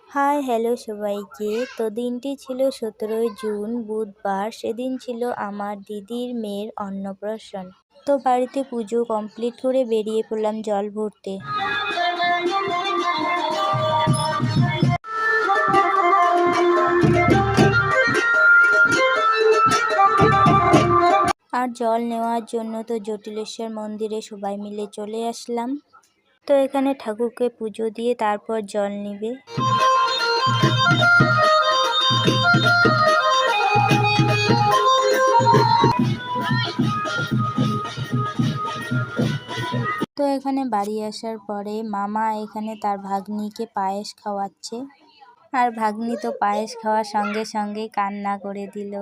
Hi hello সবাইকে। তো দিনটি ছিল ১৭ই জুন বুধবার। সেদিন ছিল আমার দিদির মেয়ের অন্নপ্রাশন। তো বাড়িতে পুজো কমপ্লিট করে বেরিয়ে পড়লাম জল ভরতে। আর জল নেওয়ার জন্য তো জটিলেশ্বর মন্দিরে সবাই মিলে চলে আসলাম। তো এখানে ঠাকুরকে পুজো দিয়ে তারপর জল নিবে। তো এখানে বাড়ি আসার পরে মামা এখানে তার ভাগ্নিকে পায়েস খাওয়াচ্ছে। আর ভাগ্নি তো পায়েস খাওয়ার সঙ্গে সঙ্গে কান্না করে দিল।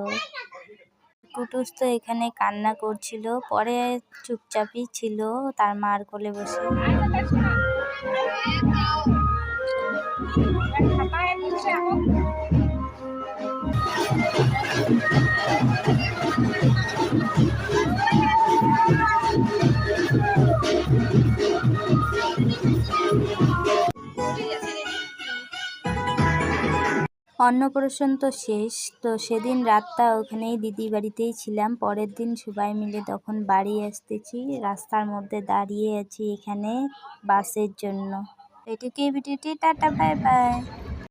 কুটুস তো এখানে কান্না করছিল, পরে চুপচাপই ছিল তার মার কোলে বসে। অন্নপ্রাশন তো শেষ। তো সেদিন রাতটা ওখানেই দিদি বাড়িতেই ছিলাম। পরের দিন সবাই মিলে তখন বাড়ি আসতেছি, রাস্তার মধ্যে দাঁড়িয়ে আছি এখানে বাসের জন্য। এটুকুই ভিডিওটি, টাটা বাই বাই।